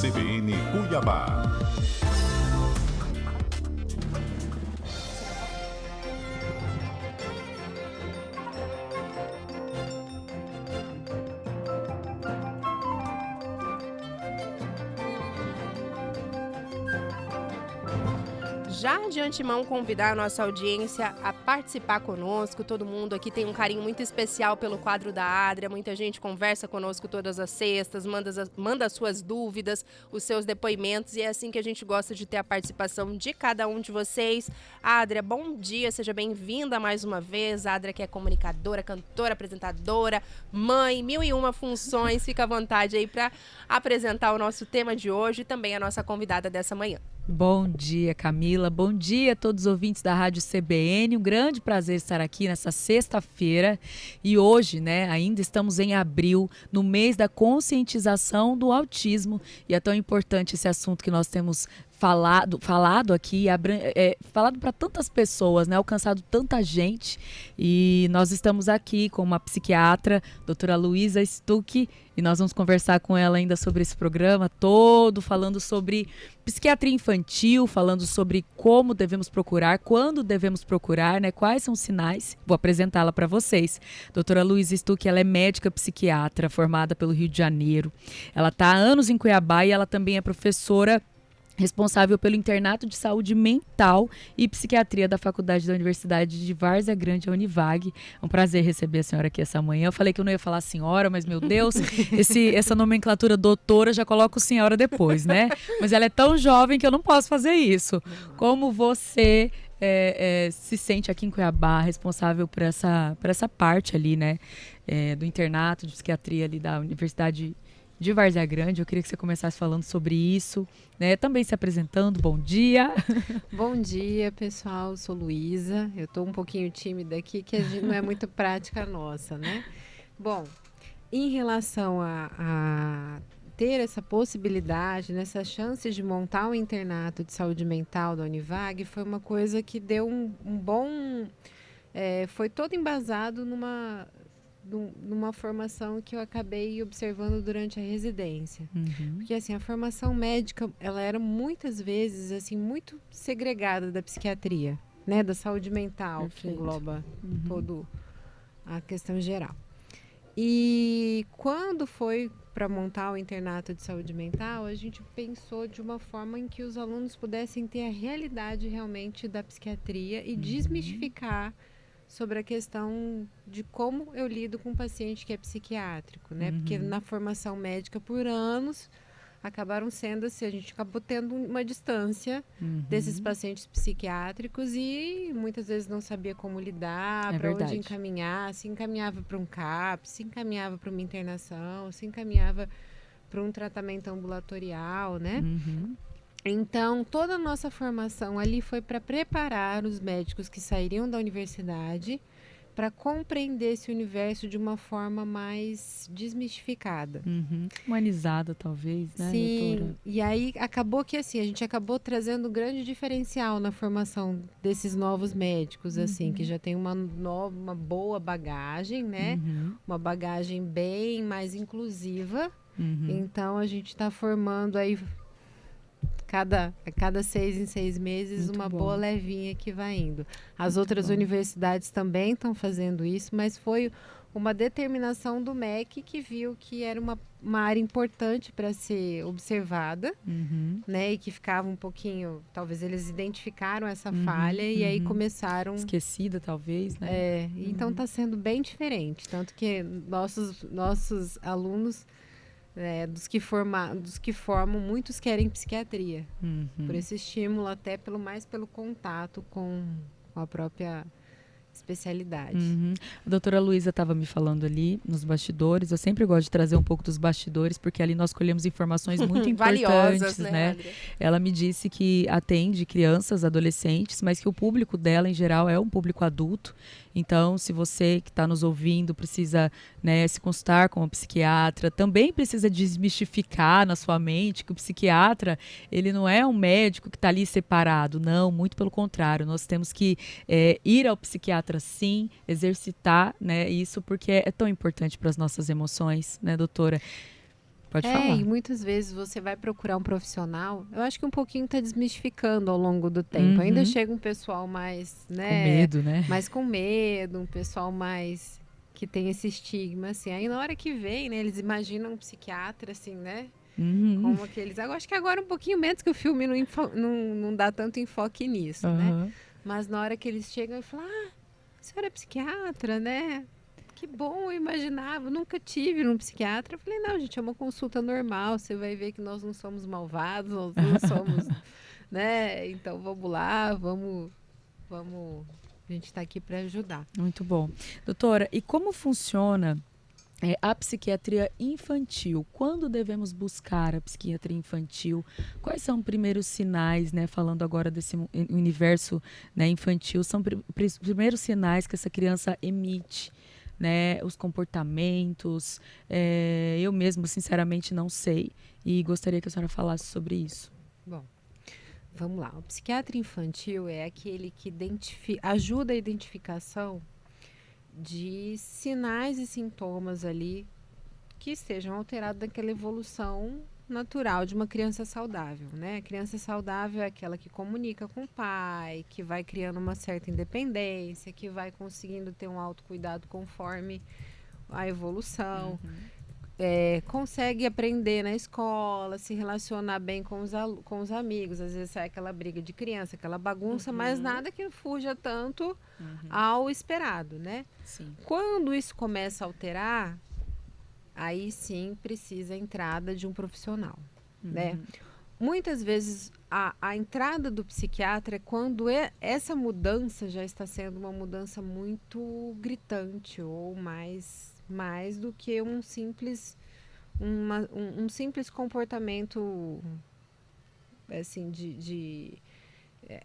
CBN Cuiabá. Já de antemão convidar a nossa audiência a participar conosco. Todo mundo aqui tem um carinho muito especial pelo quadro da Adria. Muita gente conversa conosco todas as sextas, manda as suas dúvidas, os seus depoimentos, e é assim que a gente gosta de ter a participação de cada um de vocês. Adria, bom dia, seja bem-vinda mais uma vez. A Adria, que é comunicadora, cantora, apresentadora, mãe, 1001 funções. Fica à vontade aí para apresentar o nosso tema de hoje e também a nossa convidada dessa manhã. Bom dia, Camila. Bom dia a todos os ouvintes da Rádio CBN. Um grande prazer estar aqui nessa sexta-feira. E hoje, ainda estamos em abril, no mês da conscientização do autismo. E é tão importante esse assunto que nós temos falado aqui, falado para tantas pessoas, alcançado tanta gente. E nós estamos aqui com uma psiquiatra, doutora Luísa Stuck, e nós vamos conversar com ela ainda sobre esse programa todo, falando sobre psiquiatria infantil, falando sobre como devemos procurar, quando devemos procurar, quais são os sinais. Vou apresentá-la para vocês. Doutora Luísa Stuck, ela é médica psiquiatra, formada pelo Rio de Janeiro. Ela está há anos em Cuiabá e ela também é professora responsável pelo Internato de Saúde Mental e Psiquiatria da Faculdade da Universidade de Várzea Grande, a Univag. É um prazer receber a senhora aqui essa manhã. Eu falei que eu não ia falar senhora, mas, meu Deus, essa nomenclatura doutora já coloco senhora depois, Mas ela é tão jovem que eu não posso fazer isso. Como você se sente aqui em Cuiabá, responsável por essa parte ali, do internato de psiquiatria ali da Universidade de Várzea Grande? Eu queria que você começasse falando sobre isso, também se apresentando. Bom dia. Bom dia, pessoal. Sou Luísa. Eu estou um pouquinho tímida aqui, que a gente não é muito prática nossa, Bom, em relação a ter essa possibilidade, essa chance de montar um internato de saúde mental da Univag, foi uma coisa que deu um bom... foi todo embasado numa formação que eu acabei observando durante a residência. Uhum. Porque, assim, a formação médica, ela era muitas vezes, assim, muito segregada da psiquiatria, da saúde mental, Perfeito. que engloba toda a questão geral. E quando foi para montar o internato de saúde mental, a gente pensou de uma forma em que os alunos pudessem ter a realidade realmente da psiquiatria e desmistificar sobre a questão de como eu lido com um paciente que é psiquiátrico, Porque na formação médica, por anos, acabaram sendo assim, a gente acabou tendo uma distância desses pacientes psiquiátricos e muitas vezes não sabia como lidar, para onde encaminhar, se encaminhava para um CAP, se encaminhava para uma internação, se encaminhava para um tratamento ambulatorial, Então, toda a nossa formação ali foi para preparar os médicos que sairiam da universidade para compreender esse universo de uma forma mais desmistificada. Humanizada, talvez, Sim, doutora? E aí acabou que assim, a gente acabou trazendo um grande diferencial na formação desses novos médicos, assim, que já tem uma boa bagagem, Uma bagagem bem mais inclusiva. Então, a gente está formando aí... A cada 6 em 6 meses, Muito uma bom. boa levinha que vai indo. As Muito outras bom. universidades também estão fazendo isso, mas foi uma determinação do MEC que viu que era uma área importante para ser observada, E que ficava um pouquinho... Talvez eles identificaram essa falha e aí começaram... Esquecida, talvez, Então está sendo bem diferente. Tanto que nossos alunos... dos que formam, muitos querem psiquiatria, por esse estímulo, até mais pelo contato com a própria especialidade. A doutora Luísa estava me falando ali nos bastidores. Eu sempre gosto de trazer um pouco dos bastidores, porque ali nós colhemos informações muito importantes, valiosas, Adria? Ela me disse que atende crianças, adolescentes, mas que o público dela, em geral, é um público adulto. Então, se você que está nos ouvindo precisa se consultar com um psiquiatra, também precisa desmistificar na sua mente que o psiquiatra, ele não é um médico que está ali separado. Não, muito pelo contrário. Nós temos que ir ao psiquiatra, sim, exercitar isso, porque é tão importante para as nossas emoções, doutora? Pode falar. E muitas vezes você vai procurar um profissional, eu acho que um pouquinho está desmistificando ao longo do tempo. Uhum. Ainda chega um pessoal mais, né? Com medo, né? Mais com medo, um pessoal mais que tem esse estigma, assim. Aí na hora que vem, né, eles imaginam um psiquiatra, assim, né? Uhum. Como aqueles. Eu acho que agora um pouquinho menos, que o filme não dá tanto enfoque nisso, né? Uhum. Mas na hora que eles chegam e falam, a senhora é psiquiatra, né? Que bom, eu imaginava, eu nunca tive um psiquiatra. Eu falei, não, gente, é uma consulta normal, você vai ver que nós não somos malvados, nós não somos, né? Então vamos lá, vamos, a gente está aqui para ajudar. Muito bom. Doutora, e como funciona a psiquiatria infantil? Quando devemos buscar a psiquiatria infantil? Quais são os primeiros sinais, né? Falando agora desse universo, né, infantil, são os primeiros sinais que essa criança emite, né? Os comportamentos. Eu mesmo, sinceramente, não sei. E gostaria que a senhora falasse sobre isso. Bom, vamos lá. O psiquiatra infantil é aquele que ajuda a identificação de sinais e sintomas ali que estejam alterados daquela evolução natural de uma criança saudável, né? A criança saudável é aquela que comunica com o pai, que vai criando uma certa independência, que vai conseguindo ter um autocuidado conforme a evolução, consegue aprender na escola, se relacionar bem com os amigos. Às vezes sai aquela briga de criança, aquela bagunça, mas nada que fuja tanto ao esperado, né? Sim. Quando isso começa a alterar, aí sim precisa a entrada de um profissional, né? Muitas vezes a entrada do psiquiatra é quando essa mudança já está sendo uma mudança muito gritante ou mais do que um simples comportamento assim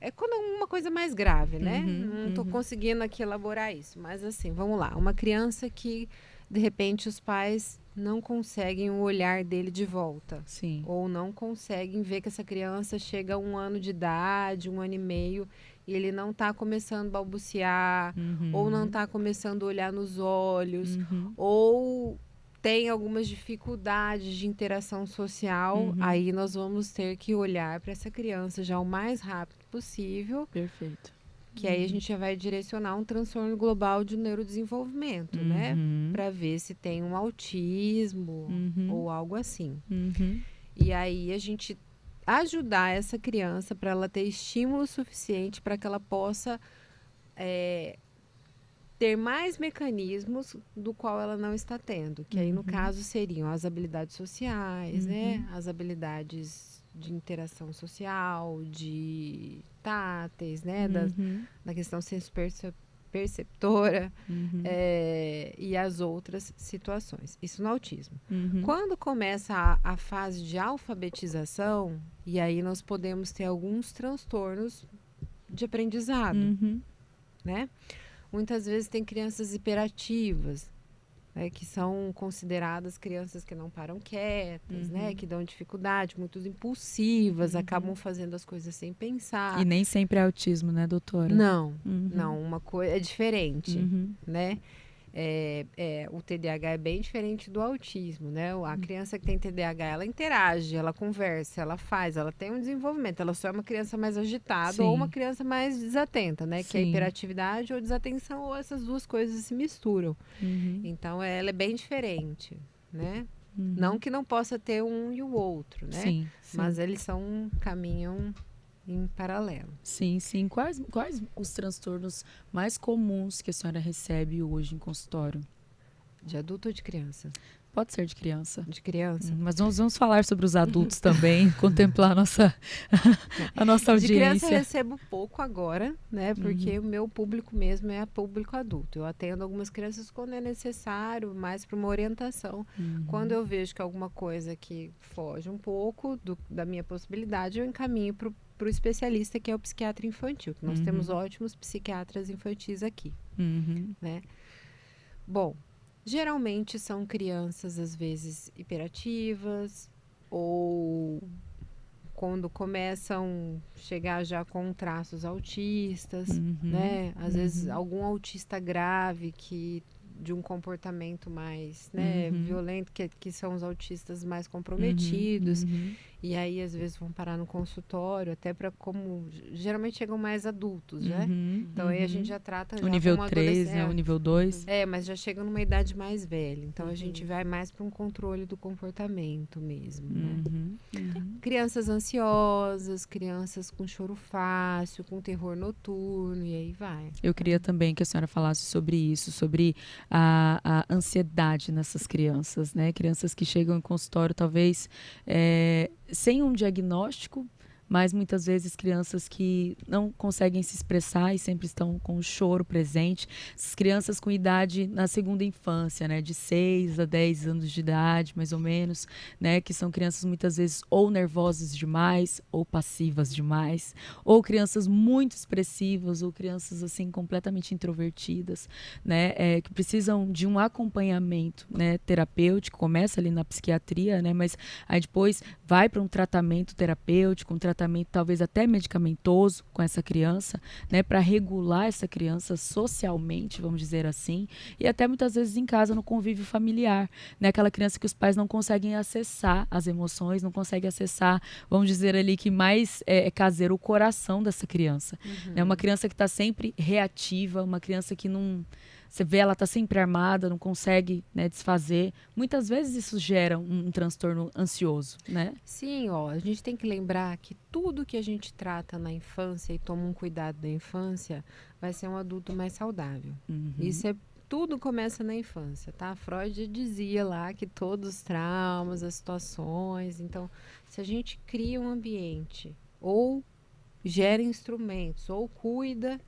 é quando é uma coisa mais grave, né? Não estou conseguindo aqui elaborar isso, mas assim, vamos lá. Uma criança que de repente os pais não conseguem o olhar dele de volta. Sim. Ou não conseguem ver que essa criança chega a 1 ano de idade, 1 ano e meio, e ele não está começando a balbuciar, ou não está começando a olhar nos olhos, ou tem algumas dificuldades de interação social, aí nós vamos ter que olhar para essa criança já o mais rápido possível. Perfeito. Que aí a gente já vai direcionar um transtorno global de neurodesenvolvimento, né? Para ver se tem um autismo ou algo assim. E aí a gente ajudar essa criança para ela ter estímulo suficiente para que ela possa ter mais mecanismos do qual ela não está tendo. Que aí, no caso, seriam as habilidades sociais, né? As habilidades de interação social, de táteis, né? Da questão senso-perceptora e as outras situações. Isso no autismo. Quando começa a fase de alfabetização, e aí nós podemos ter alguns transtornos de aprendizado, né? Muitas vezes tem crianças hiperativas, né, que são consideradas crianças que não param quietas, né, que dão dificuldade, muito impulsivas, acabam fazendo as coisas sem pensar. E nem sempre é autismo, né, doutora? Não, não, uma coisa é diferente, né? O TDAH é bem diferente do autismo, né? A criança que tem TDAH, ela interage, ela conversa, ela faz, ela tem um desenvolvimento. Ela só é uma criança mais agitada ou uma criança mais desatenta, né? Que é hiperatividade ou desatenção, ou essas duas coisas se misturam. Então, ela é bem diferente, né? Não que não possa ter um e o outro, né? Sim. Mas eles caminham em paralelo. Sim. Quais os transtornos mais comuns que a senhora recebe hoje em consultório? De adulto ou de criança? Pode ser de criança. De criança? Mas nós vamos falar sobre os adultos também, contemplar a nossa audiência. De criança eu recebo pouco agora, né? Porque o meu público mesmo é público adulto. Eu atendo algumas crianças quando é necessário, mais para uma orientação. Quando eu vejo que alguma coisa que foge um pouco da minha possibilidade, eu encaminho para o especialista, que é o psiquiatra infantil. Que nós temos ótimos psiquiatras infantis aqui, né? Bom, geralmente são crianças, às vezes, hiperativas, ou quando começam a chegar já com traços autistas, né? Às vezes, algum autista grave que de um comportamento mais, né, Uhum. violento, que são os autistas mais comprometidos. Uhum. E aí, às vezes, vão parar no consultório, até para como... Geralmente chegam mais adultos, né? Uhum. Então, aí a gente já trata O já nível como 3, né? O adolescente. nível 2. Mas já chegam numa idade mais velha. Então, a gente vai mais para um controle do comportamento mesmo, né? Uhum. Uhum. Crianças ansiosas, crianças com choro fácil, com terror noturno, e aí vai. Eu queria também que a senhora falasse sobre isso, sobre a ansiedade nessas crianças, né? Crianças que chegam em consultório, talvez sem um diagnóstico, mas muitas vezes crianças que não conseguem se expressar e sempre estão com o choro presente. Essas crianças com idade na segunda infância, né? De 6 a 10 anos de idade, mais ou menos, né? Que são crianças muitas vezes ou nervosas demais, ou passivas demais, ou crianças muito expressivas, ou crianças assim completamente introvertidas, né? Que precisam de um acompanhamento, né? Terapêutico, começa ali na psiquiatria, né? Mas aí depois vai para um tratamento terapêutico, um tratamento talvez até medicamentoso com essa criança, né, para regular essa criança socialmente, vamos dizer assim, e até muitas vezes em casa no convívio familiar, né, aquela criança que os pais não conseguem acessar as emoções, não conseguem acessar, vamos dizer ali que mais é caseiro, o coração dessa criança, né, uma criança que está sempre reativa, uma criança que não... Você vê, ela está sempre armada, não consegue, né, desfazer. Muitas vezes isso gera um transtorno ansioso, né? Sim, ó, a gente tem que lembrar que tudo que a gente trata na infância e toma um cuidado da infância vai ser um adulto mais saudável. Isso tudo começa na infância, tá? Freud dizia lá que todos os traumas, as situações. Então, se a gente cria um ambiente ou gera instrumentos ou cuida,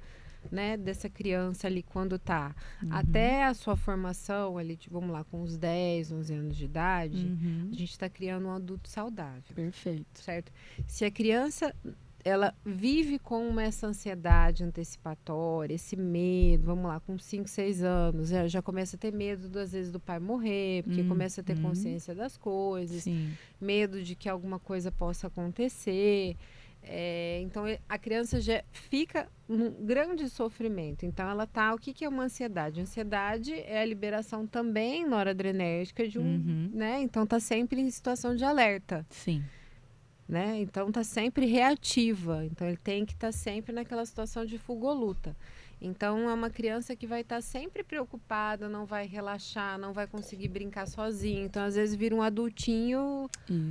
né, dessa criança ali quando tá até a sua formação ali, vamos lá, com uns 10, 11 anos de idade, a gente está criando um adulto saudável. Perfeito. Certo? Se a criança, ela vive com essa ansiedade antecipatória, esse medo, vamos lá, com 5, 6 anos, já começa a ter medo, às vezes, do pai morrer, porque começa a ter consciência das coisas, Sim. medo de que alguma coisa possa acontecer. Então, a criança já fica num grande sofrimento. Então, ela tá... O que é uma ansiedade? Ansiedade é a liberação também noradrenérgica de né? Então, tá sempre em situação de alerta. Sim. Né? Então, tá sempre reativa. Então, ele tem que estar sempre naquela situação de fuga ou luta. Então, é uma criança que vai estar sempre preocupada, não vai relaxar, não vai conseguir brincar sozinho. Então, às vezes, vira um adultinho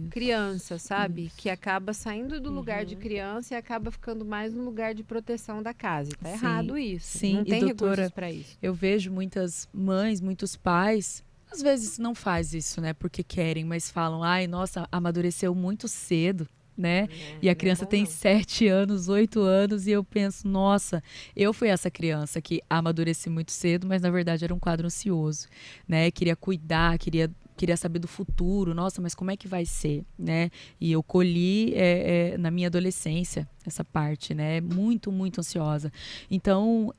criança, sabe? Que acaba saindo do lugar de criança e acaba ficando mais no lugar de proteção da casa. E tá errado isso. Sim. Não tem doutora, recursos para isso. Eu vejo muitas mães, muitos pais, às vezes não faz isso, né? Porque querem, mas falam, ai, nossa, amadureceu muito cedo. Né? E a criança tem 7 anos, 8 anos, e eu penso, nossa, eu fui essa criança que amadureci muito cedo, mas na verdade era um quadro ansioso, né? Queria cuidar, queria saber do futuro, nossa, mas como é que vai ser, né? E eu colhi na minha adolescência essa parte, né? Muito, muito ansiosa. Então,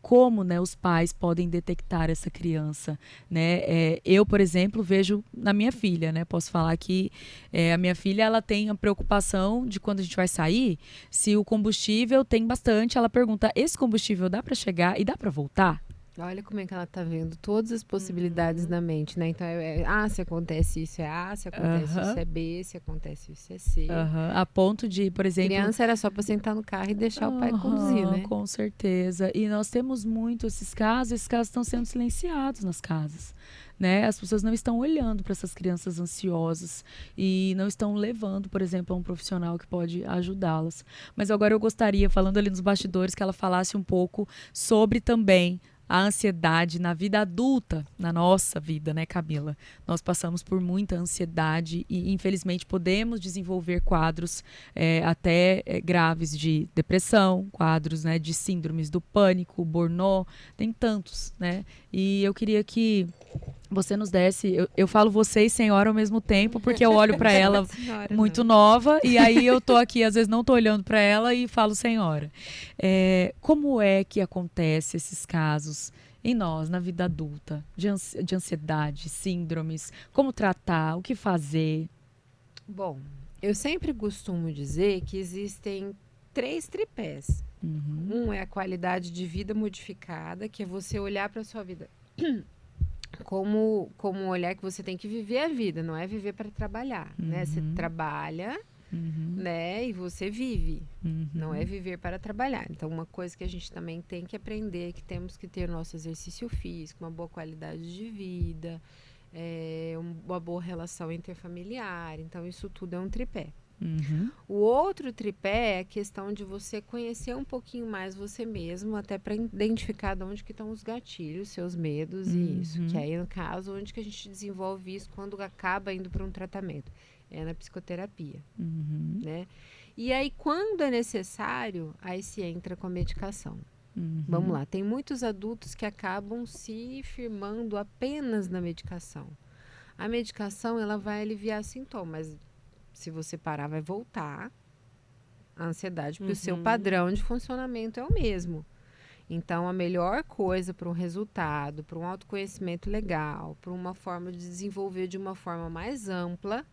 como, né, os pais podem detectar essa criança, né? Eu, por exemplo, vejo na minha filha, né? Posso falar que a minha filha, ela tem a preocupação de quando a gente vai sair, se o combustível tem bastante, ela pergunta, esse combustível dá para chegar e dá para voltar? Olha como é que ela tá vendo todas as possibilidades na mente, né? Então, se acontece isso é A, se acontece isso é B, se acontece isso é C. A ponto de, por exemplo... Criança era só para sentar no carro e deixar o pai conduzir, né? Com certeza. E nós temos muito esses casos estão sendo silenciados nas casas. Né? As pessoas não estão olhando para essas crianças ansiosas e não estão levando, por exemplo, a um profissional que pode ajudá-las. Mas agora eu gostaria, falando ali nos bastidores, que ela falasse um pouco sobre também a ansiedade na vida adulta, na nossa vida, né, Camila? Nós passamos por muita ansiedade e, infelizmente, podemos desenvolver quadros até graves de depressão, quadros, né, de síndromes do pânico, burnout, tem tantos, né? E eu queria que você nos desse... Eu falo você e senhora ao mesmo tempo, porque eu olho para ela senhora, muito nova, e aí eu tô aqui, às vezes não tô olhando para ela e falo senhora. Como é que acontece esses casos em nós, na vida adulta, de ansiedade, síndromes, como tratar, o que fazer? Bom, eu sempre costumo dizer que existem 3 tripés. Um é a qualidade de vida modificada, que é você olhar para a sua vida como um olhar que você tem que viver a vida, não é viver para trabalhar, né? Você trabalha, né? E você vive, não é viver para trabalhar. Então, uma coisa que a gente também tem que aprender é que temos que ter nosso exercício físico, uma boa qualidade de vida, uma boa relação interfamiliar. Então, isso tudo é um tripé. O outro tripé é a questão de você conhecer um pouquinho mais você mesmo, até para identificar de onde que estão os gatilhos, seus medos e isso. Que aí, no caso, onde que a gente desenvolve isso quando acaba indo para um tratamento? É na psicoterapia, né? E aí, quando é necessário, aí se entra com a medicação. Vamos lá, tem muitos adultos que acabam se firmando apenas na medicação. A medicação, ela vai aliviar sintomas. Se você parar, vai voltar a ansiedade, porque o seu padrão de funcionamento é o mesmo. Então, a melhor coisa para um resultado, para um autoconhecimento legal, para uma forma de desenvolver de uma forma mais ampla,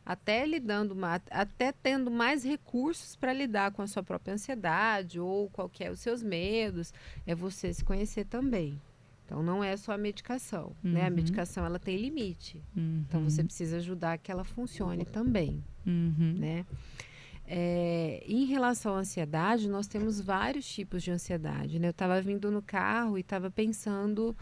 até tendo mais recursos para lidar com a sua própria ansiedade ou qualquer os seus medos, é você se conhecer também. Então, não é só a medicação, né? A medicação, ela tem limite. Então, você precisa ajudar que ela funcione também, né? Em relação à ansiedade, nós temos vários tipos de ansiedade, né? Eu estava vindo no carro e estava pensando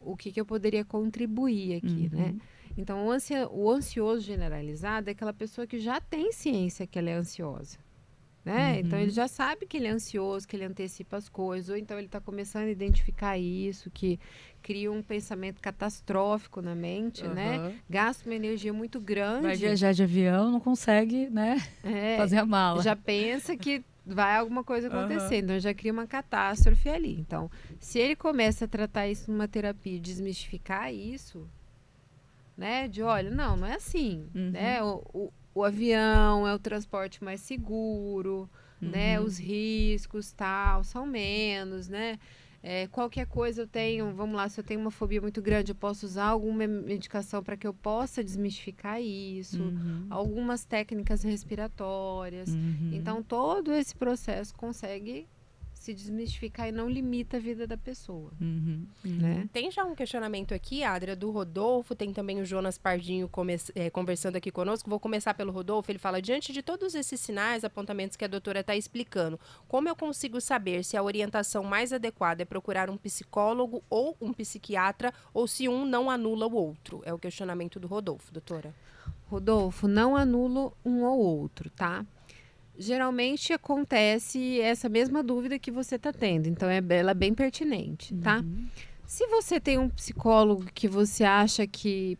o que eu poderia contribuir aqui, né? Então, o ansioso generalizado é aquela pessoa que já tem ciência que ela é ansiosa. Né? Então, ele já sabe que ele é ansioso, que ele antecipa as coisas, ou então ele está começando a identificar isso, que cria um pensamento catastrófico na mente, né? Gasta uma energia muito grande. Vai viajar de avião, não consegue, né? Fazer a mala. Já pensa que vai alguma coisa acontecer, então já cria uma catástrofe ali. Então, se ele começa a tratar isso numa terapia, desmistificar isso, né? De, olha, não é assim, né? O avião é o transporte mais seguro, né? Os riscos, tal, são menos, né? Qualquer coisa eu tenho, vamos lá, se eu tenho uma fobia muito grande, eu posso usar alguma medicação para que eu possa desmistificar isso, algumas técnicas respiratórias. Então, todo esse processo consegue se desmistificar e não limita a vida da pessoa. Né? Tem já um questionamento aqui, Adria, do Rodolfo, tem também o Jonas Pardinho conversando aqui conosco. Vou começar pelo Rodolfo. Ele fala, diante de todos esses sinais, apontamentos que a doutora está explicando, como eu consigo saber se a orientação mais adequada é procurar um psicólogo ou um psiquiatra, ou se um não anula o outro? É o questionamento do Rodolfo, doutora. Rodolfo, não anula um ou outro, tá? Geralmente acontece essa mesma dúvida que você está tendo, então ela é bem pertinente, tá? Se você tem um psicólogo que você acha que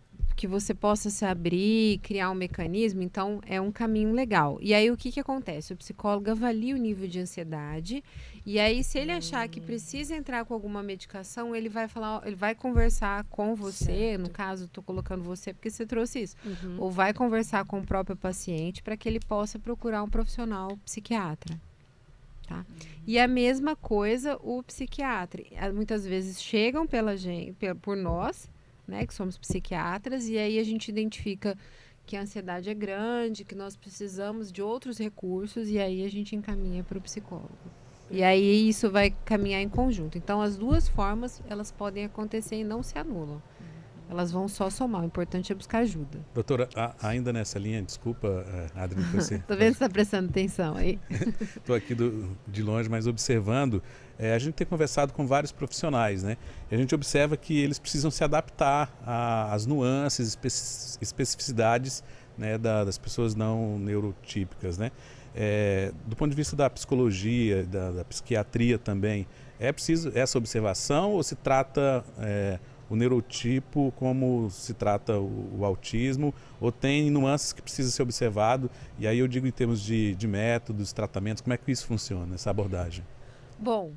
você possa se abrir, criar um mecanismo, então é um caminho legal. E aí o que acontece? O psicólogo avalia o nível de ansiedade e aí se ele achar que precisa entrar com alguma medicação, ele vai conversar com você, certo. No caso estou colocando você porque você trouxe isso, ou vai conversar com o próprio paciente para que ele possa procurar um profissional psiquiatra. Tá? E a mesma coisa o psiquiatra. Muitas vezes chegam por nós, né, que somos psiquiatras, e aí a gente identifica que a ansiedade é grande, que nós precisamos de outros recursos, e aí a gente encaminha para o psicólogo. E aí isso vai caminhar em conjunto. Então, as duas formas, elas podem acontecer e não se anulam. Elas vão só somar, o importante é buscar ajuda. Doutora, ainda nessa linha, desculpa, Adri, você... Tô vendo que você está prestando atenção aí. Estou aqui de longe, mas observando. A gente tem conversado com vários profissionais, né? E a gente observa que eles precisam se adaptar às nuances, especificidades, né, das pessoas não neurotípicas, né? Do ponto de vista da psicologia, da psiquiatria também, é preciso essa observação ou se trata... o neurotipo como se trata o autismo, ou tem nuances que precisam ser observado, e aí eu digo em termos de métodos, tratamentos, como é que isso funciona, essa abordagem? Bom,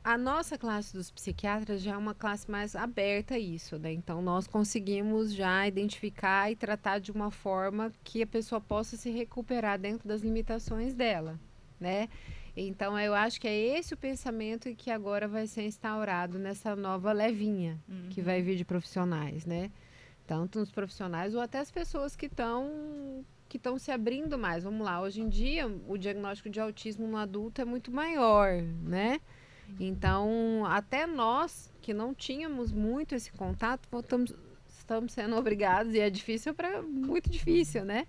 a nossa classe dos psiquiatras já é uma classe mais aberta a isso, né? Então nós conseguimos já identificar e tratar de uma forma que a pessoa possa se recuperar dentro das limitações dela, né? Então, eu acho que é esse o pensamento que agora vai ser instaurado nessa nova levinha que vai vir de profissionais, né? Tanto nos profissionais ou até as pessoas que estão se abrindo mais. Vamos lá, hoje em dia o diagnóstico de autismo no adulto é muito maior, né? Então, até nós, que não tínhamos muito esse contato, estamos sendo obrigados, e é difícil, muito difícil, né?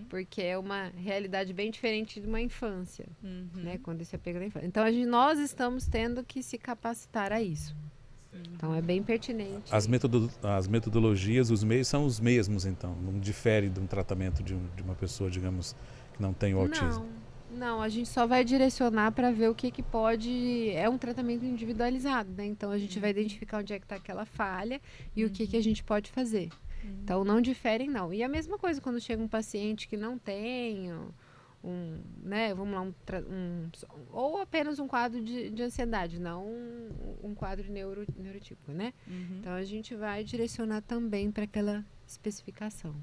Porque é uma realidade bem diferente de uma infância, né? Quando esse apego da infância. Então, nós estamos tendo que se capacitar a isso. Então, é bem pertinente. As metodologias, os meios são os mesmos, então? Não difere de um tratamento de uma pessoa, digamos, que não tem o autismo? Não, a gente só vai direcionar para ver o que pode... É um tratamento individualizado, né? Então, a gente vai identificar onde é que está aquela falha e o que a gente pode fazer. Então, não diferem, não. E a mesma coisa quando chega um paciente que não tem... né, vamos lá, ou apenas um quadro de ansiedade, não um quadro neurotípico, né? Então a gente vai direcionar também para aquela especificação.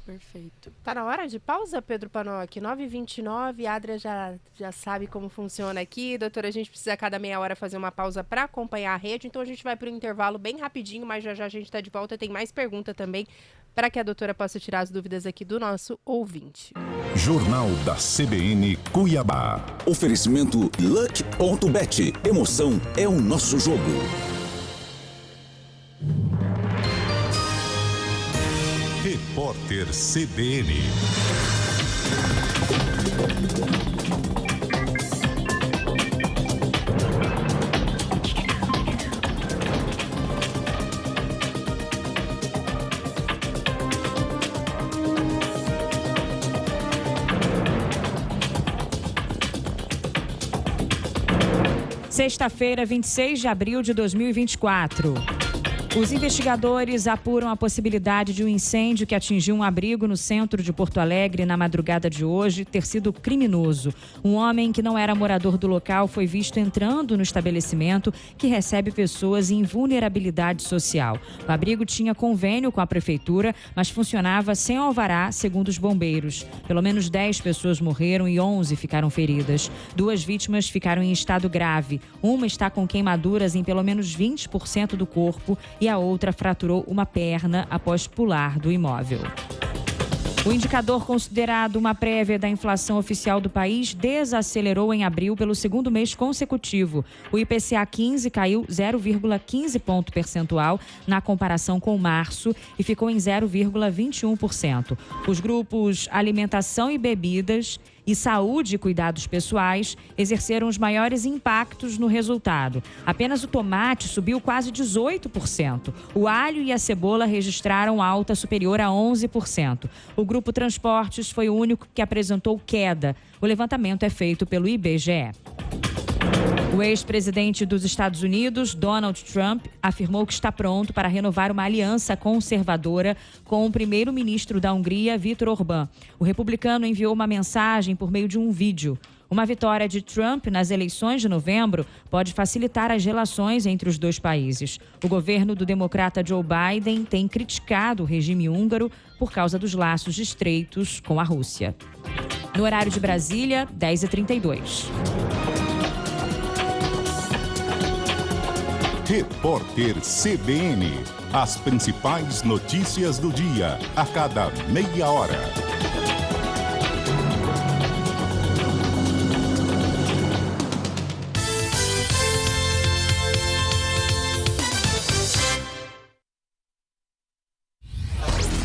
Perfeito. Tá na hora de pausa, Pedro Panoc? 9h29, a Adria já sabe como funciona aqui. Doutora, a gente precisa a cada meia hora fazer uma pausa para acompanhar a rede, então a gente vai para um intervalo bem rapidinho, mas já a gente está de volta. Tem mais pergunta também para que a doutora possa tirar as dúvidas aqui do nosso ouvinte. Jornal da CBN Cuiabá. Oferecimento Luck.bet. Emoção é o nosso jogo. Repórter CBN. Sexta-feira, 26 de abril de 2024. Os investigadores apuram a possibilidade de um incêndio que atingiu um abrigo no centro de Porto Alegre na madrugada de hoje ter sido criminoso. Um homem que não era morador do local foi visto entrando no estabelecimento que recebe pessoas em vulnerabilidade social. O abrigo tinha convênio com a prefeitura, mas funcionava sem alvará, segundo os bombeiros. Pelo menos 10 pessoas morreram e 11 ficaram feridas. 2 vítimas ficaram em estado grave. Uma está com queimaduras em pelo menos 20% do corpo e a outra fraturou uma perna após pular do imóvel. O indicador considerado uma prévia da inflação oficial do país desacelerou em abril pelo segundo mês consecutivo. O IPCA 15 caiu 0,15 ponto percentual na comparação com março e ficou em 0,21%. Os grupos alimentação e bebidas e saúde e cuidados pessoais exerceram os maiores impactos no resultado. Apenas o tomate subiu quase 18%. O alho e a cebola registraram alta superior a 11%. O grupo transportes foi o único que apresentou queda. O levantamento é feito pelo IBGE. O ex-presidente dos Estados Unidos, Donald Trump, afirmou que está pronto para renovar uma aliança conservadora com o primeiro-ministro da Hungria, Viktor Orbán. O republicano enviou uma mensagem por meio de um vídeo. Uma vitória de Trump nas eleições de novembro pode facilitar as relações entre os dois países. O governo do democrata Joe Biden tem criticado o regime húngaro por causa dos laços estreitos com a Rússia. No horário de Brasília, 10h32. Repórter CBN. As principais notícias do dia, a cada meia hora.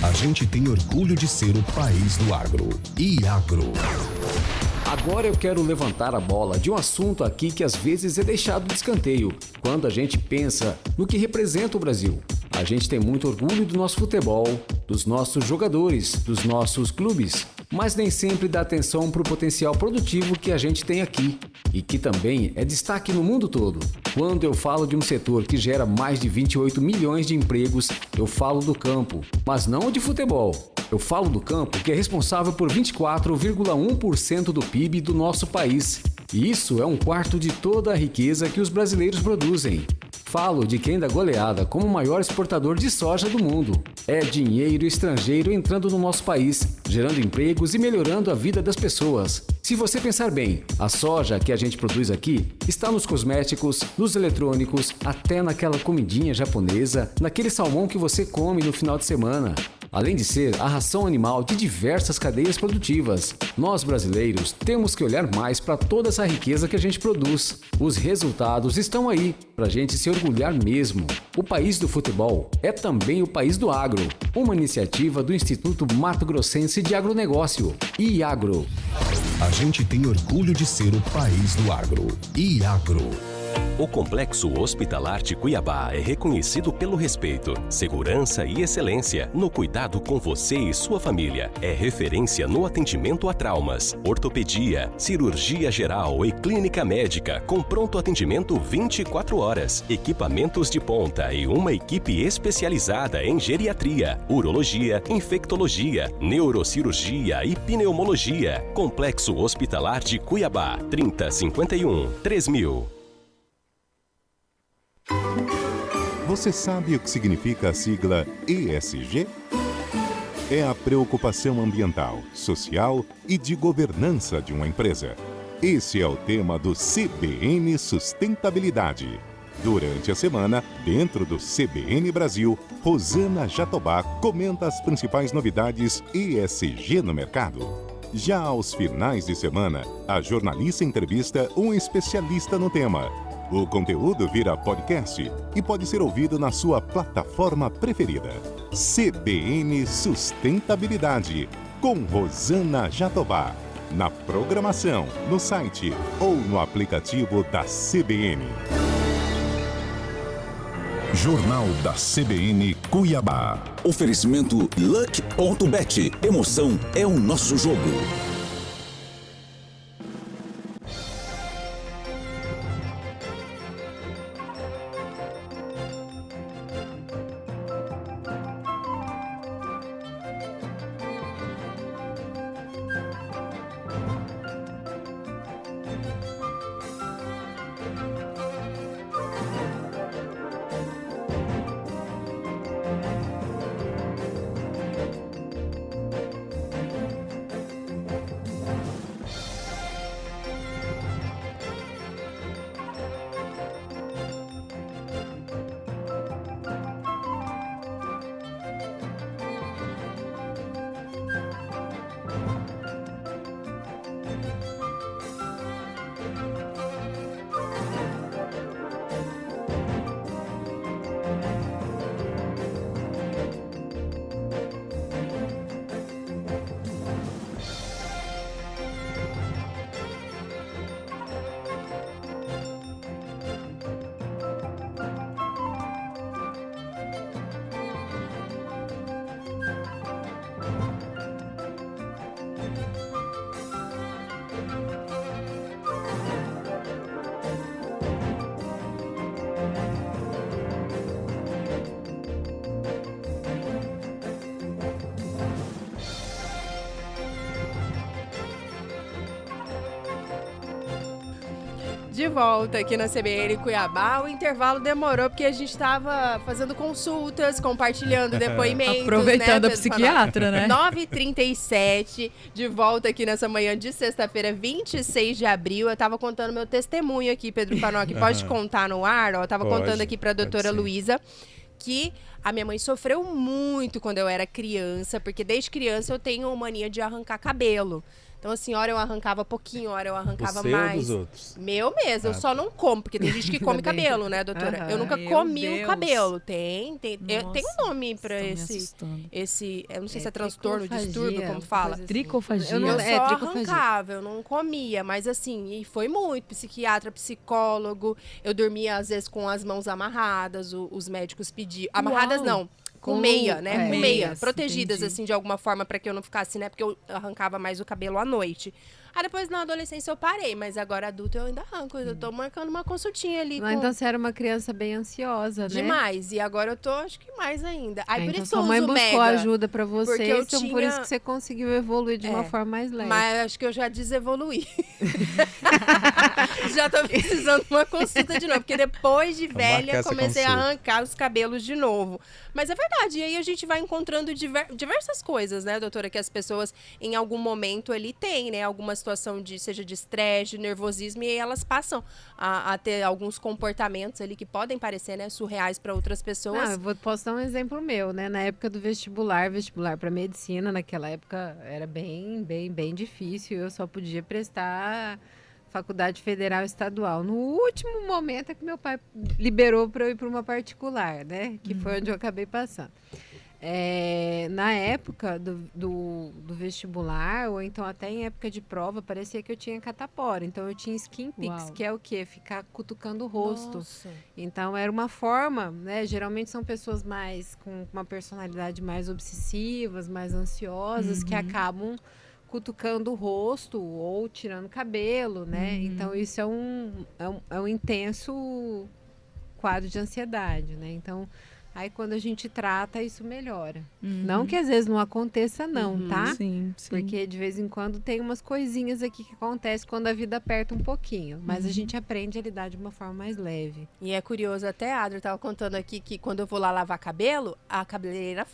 A gente tem orgulho de ser o país do agro. IAGRO. Agora eu quero levantar a bola de um assunto aqui que às vezes é deixado de escanteio, quando a gente pensa no que representa o Brasil. A gente tem muito orgulho do nosso futebol, dos nossos jogadores, dos nossos clubes, mas nem sempre dá atenção para o potencial produtivo que a gente tem aqui e que também é destaque no mundo todo. Quando eu falo de um setor que gera mais de 28 milhões de empregos, eu falo do campo, mas não de futebol. Eu falo do campo, que é responsável por 24,1% do PIB do nosso país. E isso é 1/4 de toda a riqueza que os brasileiros produzem. Falo de quem dá goleada como o maior exportador de soja do mundo. É dinheiro estrangeiro entrando no nosso país, gerando empregos e melhorando a vida das pessoas. Se você pensar bem, a soja que a gente produz aqui está nos cosméticos, nos eletrônicos, até naquela comidinha japonesa, naquele salmão que você come no final de semana. além de ser a ração animal de diversas cadeias produtivas. Nós brasileiros temos que olhar mais para toda essa riqueza que a gente produz. Os resultados estão aí, para a gente se orgulhar mesmo. O país do futebol é também o país do agro, uma iniciativa do Instituto Mato Grossense de Agronegócio, IAGRO. A gente tem orgulho de ser o país do agro. IAGRO. O Complexo Hospitalar de Cuiabá é reconhecido pelo respeito, segurança e excelência no cuidado com você e sua família. É referência no atendimento a traumas, ortopedia, cirurgia geral e clínica médica com pronto atendimento 24 horas, equipamentos de ponta e uma equipe especializada em geriatria, urologia, infectologia, neurocirurgia e pneumologia. Complexo Hospitalar de Cuiabá, 3051 3000. Você sabe o que significa a sigla ESG? É a preocupação ambiental, social e de governança de uma empresa. Esse é o tema do CBN Sustentabilidade. Durante a semana, dentro do CBN Brasil, Rosana Jatobá comenta as principais novidades ESG no mercado. Já aos finais de semana, a jornalista entrevista um especialista no tema. O conteúdo vira podcast e pode ser ouvido na sua plataforma preferida. CBN Sustentabilidade, com Rosana Jatobá. Na programação, no site ou no aplicativo da CBN. Jornal da CBN Cuiabá. Oferecimento Luck.bet. Emoção é o nosso jogo. De volta aqui na CBN Cuiabá. O intervalo demorou porque a gente estava fazendo consultas, compartilhando depoimentos. Aproveitando, né, a psiquiatra, né? 9h37, de volta aqui nessa manhã de sexta-feira, 26 de abril. Eu estava contando meu testemunho aqui, Pedro Panoc. Pode contar no ar? Ó, eu estava contando aqui para a doutora Luísa que a minha mãe sofreu muito quando eu era criança, porque desde criança eu tenho mania de arrancar cabelo. Então, assim, hora eu arrancava pouquinho, hora eu arrancava mais. Ou dos outros? Meu mesmo, eu só não como, porque tem gente que come cabelo, né, doutora? Eu nunca comi um cabelo. Tem um nome pra esse. Eu não sei se é transtorno, distúrbio, como fala. Tricofagia. Eu só arrancava, eu não comia, mas assim, e foi muito. Psiquiatra, psicólogo. Eu dormia, às vezes, com as mãos amarradas, os médicos pediam. Amarradas não. Com meia, né? Com meia. Protegidas, entendi. Assim, de alguma forma, pra que eu não ficasse, né? Porque eu arrancava mais o cabelo à noite. Aí depois, na adolescência, eu parei. Mas agora, adulto, eu ainda arranco. Eu tô marcando uma consultinha ali. Então, você era uma criança bem ansiosa, né? Demais. E agora eu tô, acho que mais ainda. Aí, por então, isso que eu sua mãe uso buscou Mega, ajuda pra você. Então, por isso que você conseguiu evoluir de uma forma mais leve. Mas acho que eu já desevoluí. Já tô precisando de uma consulta de novo. Porque depois de velha, comecei a arrancar os cabelos de novo. Mas é verdade. E aí a gente vai encontrando diversas coisas, né, doutora? Que as pessoas, em algum momento, ali têm, né? Algumas situação seja de estresse, de nervosismo, e aí elas passam a ter alguns comportamentos ali que podem parecer, né, surreais para outras pessoas. Posso dar um exemplo meu, né? Na época do vestibular para medicina, naquela época era bem difícil, eu só podia prestar Faculdade Federal Estadual. No último momento é que meu pai liberou para eu ir para uma particular, né? Que foi onde eu acabei passando. Na época do vestibular, ou então até em época de prova, parecia que eu tinha catapora. Então eu tinha skin pics, que é o quê? Ficar cutucando o rosto. Nossa. Então era uma forma, né? Geralmente são pessoas com uma personalidade mais obsessivas, mais ansiosas, que acabam cutucando o rosto ou tirando cabelo, né? Então isso é um intenso quadro de ansiedade, né? Então aí quando a gente trata, isso melhora. Não que às vezes não aconteça não, tá? Sim. Porque de vez em quando tem umas coisinhas aqui que acontecem quando a vida aperta um pouquinho. Mas a gente aprende a lidar de uma forma mais leve. E é curioso, até a Adri estava contando aqui que quando eu vou lá lavar cabelo, a cabeleireira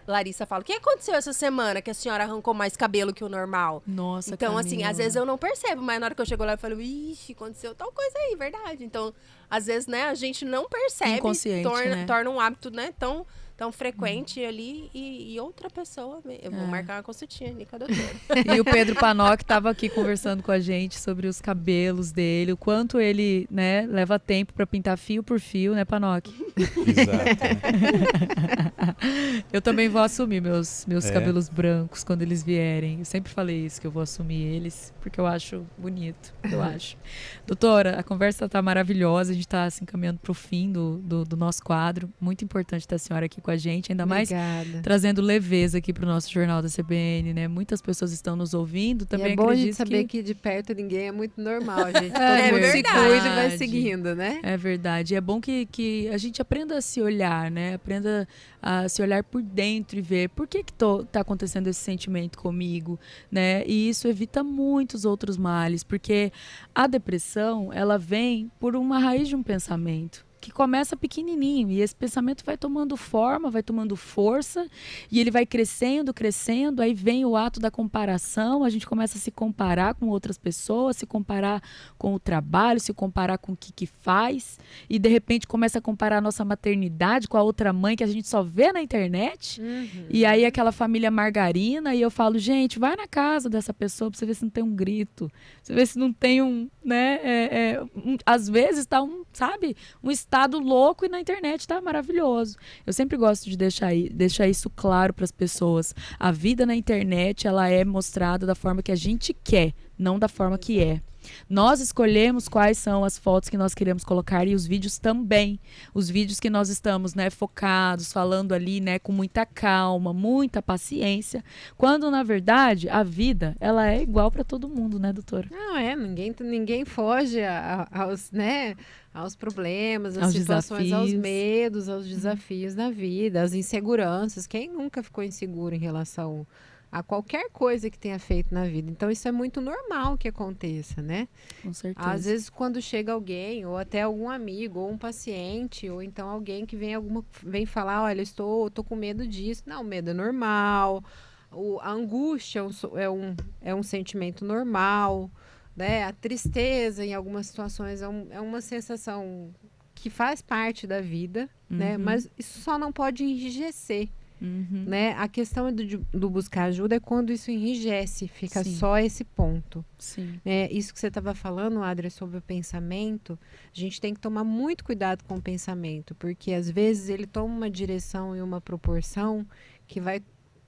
Larissa fala, o que aconteceu essa semana que a senhora arrancou mais cabelo que o normal? Nossa, então, Camila. assim, às vezes eu não percebo, mas na hora que eu chego lá eu falo, ixi, aconteceu tal coisa aí, verdade. Então, às vezes, né, a gente não percebe, Inconsciente, né? torna um hábito, né, tão frequente ali e outra pessoa, eu vou marcar uma consultinha ali com a doutora. E o Pedro Panoc estava aqui conversando com a gente sobre os cabelos dele, o quanto ele, né, leva tempo para pintar fio por fio, né, Panoc? Exato. Eu também vou assumir meus cabelos brancos quando eles vierem. Eu sempre falei isso, que eu vou assumir eles, porque eu acho bonito, eu acho. Doutora, a conversa tá maravilhosa, a gente tá assim, caminhando pro fim do nosso quadro. Muito importante ter a senhora aqui com a gente, ainda mais trazendo leveza aqui pro nosso Jornal da CBN, né? Muitas pessoas estão nos ouvindo, também é bom a gente acredito saber que de perto ninguém é muito normal, gente. Se cuida e vai seguindo, né? É verdade. É bom que a gente aprenda a se olhar, né? Aprenda a se olhar por dentro e ver por que tá acontecendo esse sentimento comigo, né? E isso evita muitos outros males, porque a depressão, ela vem por uma raiz de um pensamento que começa pequenininho e esse pensamento vai tomando forma, vai tomando força e ele vai crescendo, aí vem o ato da comparação, a gente começa a se comparar com outras pessoas, se comparar com o trabalho, se comparar com o que faz e de repente começa a comparar a nossa maternidade com a outra mãe que a gente só vê na internet e aí aquela família margarina e eu falo, gente, vai na casa dessa pessoa pra você ver se não tem um grito, você vê se não tem às vezes tá um estado louco e na internet tá maravilhoso. Eu sempre gosto de deixar isso claro para as pessoas. A vida na internet, ela é mostrada da forma que a gente quer, não da forma que é. Nós escolhemos quais são as fotos que nós queremos colocar e os vídeos também. Os vídeos que nós estamos, né, focados, falando ali, né, com muita calma, muita paciência, quando na verdade a vida, ela é igual para todo mundo, né, doutora? Não, ninguém foge aos problemas, às situações, desafios. aos medos, aos desafios da vida, às inseguranças. Quem nunca ficou inseguro em relação a qualquer coisa que tenha feito na vida? Então, isso é muito normal que aconteça, né? Com certeza. Às vezes, quando chega alguém, ou até algum amigo, ou um paciente, ou então alguém que vem falar, olha, tô com medo disso. Não, o medo é normal. A angústia é um sentimento normal, né? A tristeza, em algumas situações, é uma sensação que faz parte da vida, né? Mas isso só não pode enrijecer. Né? A questão do buscar ajuda é quando isso enrijece, fica só esse ponto. Sim. Isso que você estava falando, Adria, sobre o pensamento, a gente tem que tomar muito cuidado com o pensamento, porque às vezes ele toma uma direção e uma proporção que vai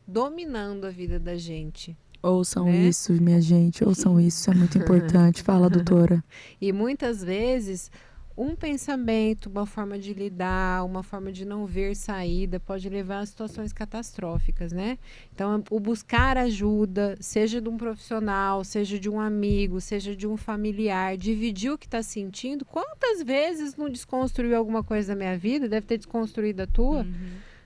dominando a vida da gente. Ouçam isso, minha gente, ouçam isso é muito importante. Fala, doutora. E muitas vezes um pensamento, uma forma de lidar, uma forma de não ver saída pode levar a situações catastróficas, né? Então, o buscar ajuda, seja de um profissional, seja de um amigo, seja de um familiar, dividir o que está sentindo. Quantas vezes não desconstruiu alguma coisa da minha vida? Deve ter desconstruído a tua,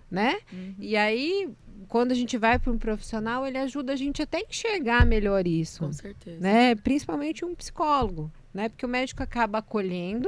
né? E aí, quando a gente vai para um profissional, ele ajuda a gente até a enxergar melhor isso. Com certeza. Né? Principalmente um psicólogo. né? Porque o médico acaba acolhendo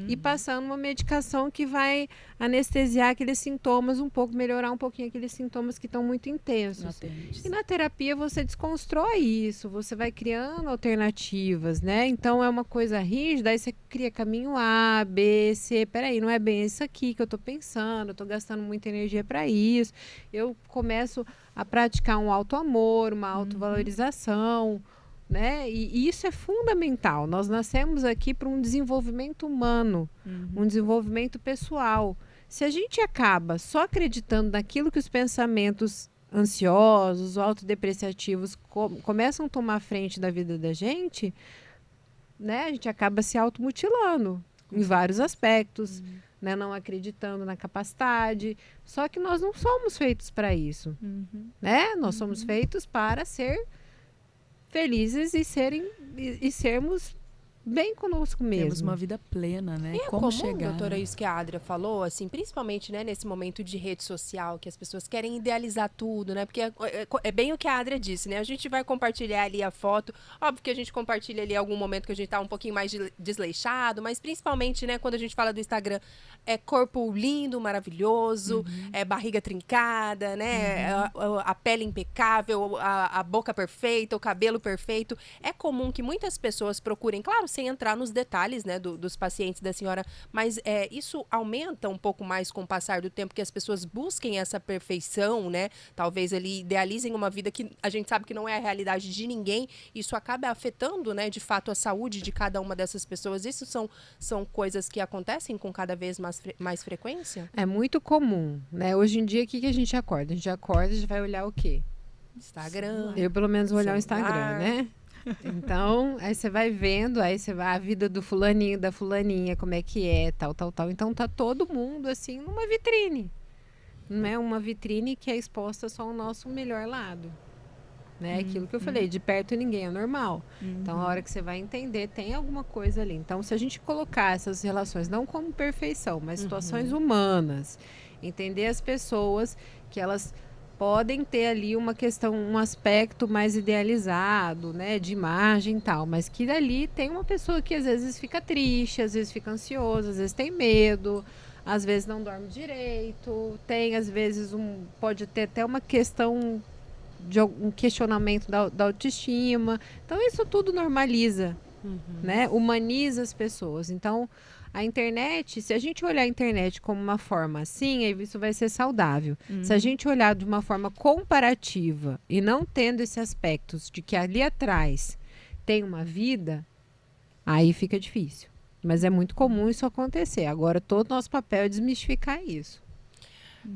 e passando uma medicação que vai anestesiar aqueles sintomas um pouco, melhorar um pouquinho aqueles sintomas que estão muito intensos. E na terapia você desconstrói isso, você vai criando alternativas, né? Então é uma coisa rígida, aí você cria caminho A, B, C. Peraí, não é bem isso aqui que eu tô pensando, eu tô gastando muita energia para isso. Eu começo a praticar um auto-amor, uma autovalorização, né? E isso é fundamental. Nós nascemos aqui para um desenvolvimento humano, um desenvolvimento pessoal. Se a gente acaba só acreditando naquilo que os pensamentos ansiosos, autodepreciativos começam a tomar frente da vida da gente, né? A gente acaba se automutilando em vários aspectos, né? Não acreditando na capacidade. Só que nós não somos feitos para isso, né? Nós somos feitos para ser felizes e sermos bem conosco mesmo. Temos uma vida plena, né? E é Como comum, chegar, doutora, né? isso que a Adria falou, assim, principalmente, né, nesse momento de rede social, que as pessoas querem idealizar tudo, né? Porque é bem o que a Adria disse, né? A gente vai compartilhar ali a foto, óbvio que a gente compartilha ali algum momento que a gente tá um pouquinho mais desleixado, mas principalmente, né, quando a gente fala do Instagram, é corpo lindo, maravilhoso, é barriga trincada, né? A pele impecável, a boca perfeita, o cabelo perfeito. É comum que muitas pessoas procurem, claro, sem entrar nos detalhes, né, dos pacientes da senhora, mas isso aumenta um pouco mais com o passar do tempo, que as pessoas busquem essa perfeição, né, talvez ali idealizem uma vida que a gente sabe que não é a realidade de ninguém, isso acaba afetando, né, de fato a saúde de cada uma dessas pessoas. Isso são coisas que acontecem com cada vez mais frequência? É muito comum, né, hoje em dia o que a gente acorda? A gente acorda, a gente vai olhar o quê? Instagram. Eu pelo menos vou olhar o celular. Instagram, né? Então, aí você vai vendo, aí você vai a vida do fulaninho, da fulaninha, como é que é, tal. Então tá todo mundo assim numa vitrine. Não é uma vitrine que é exposta só ao nosso melhor lado. Né? Aquilo que eu falei, de perto ninguém é normal. Então, a hora que você vai entender, tem alguma coisa ali. Então, se a gente colocar essas relações, não como perfeição, mas situações humanas, entender as pessoas que elas podem ter ali uma questão, um aspecto mais idealizado, né, de imagem e tal, mas que dali tem uma pessoa que às vezes fica triste, às vezes fica ansiosa, às vezes tem medo, às vezes não dorme direito, tem às vezes pode ter até uma questão de um questionamento da autoestima. Então isso tudo normaliza, né, humaniza as pessoas. Então a internet, se a gente olhar a internet como uma forma assim, aí isso vai ser saudável. Se a gente olhar de uma forma comparativa e não tendo esses aspectos de que ali atrás tem uma vida, aí fica difícil. Mas é muito comum isso acontecer. Agora, todo nosso papel é desmistificar isso.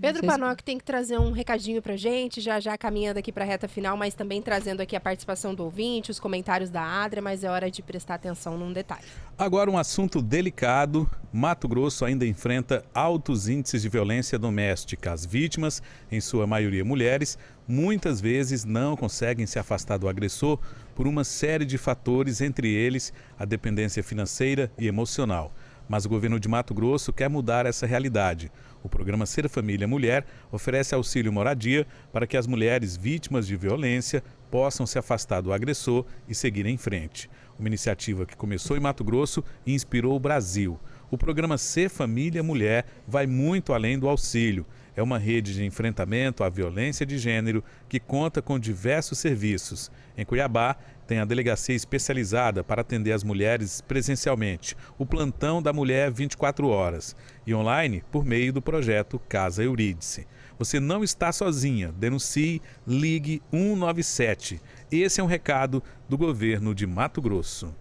Pedro Panoc tem que trazer um recadinho pra gente, já caminhando aqui pra reta final, mas também trazendo aqui a participação do ouvinte, os comentários da Adria, mas é hora de prestar atenção num detalhe. Agora um assunto delicado. Mato Grosso ainda enfrenta altos índices de violência doméstica. As vítimas, em sua maioria mulheres, muitas vezes não conseguem se afastar do agressor por uma série de fatores, entre eles a dependência financeira e emocional. Mas o governo de Mato Grosso quer mudar essa realidade. O programa Ser Família Mulher oferece auxílio moradia para que as mulheres vítimas de violência possam se afastar do agressor e seguir em frente. Uma iniciativa que começou em Mato Grosso e inspirou o Brasil. O programa Ser Família Mulher vai muito além do auxílio. É uma rede de enfrentamento à violência de gênero que conta com diversos serviços. Em Cuiabá, tem a delegacia especializada para atender as mulheres presencialmente, o Plantão da Mulher 24 horas, e online por meio do projeto Casa Eurídice. Você não está sozinha, denuncie, ligue 197. Esse é um recado do governo de Mato Grosso.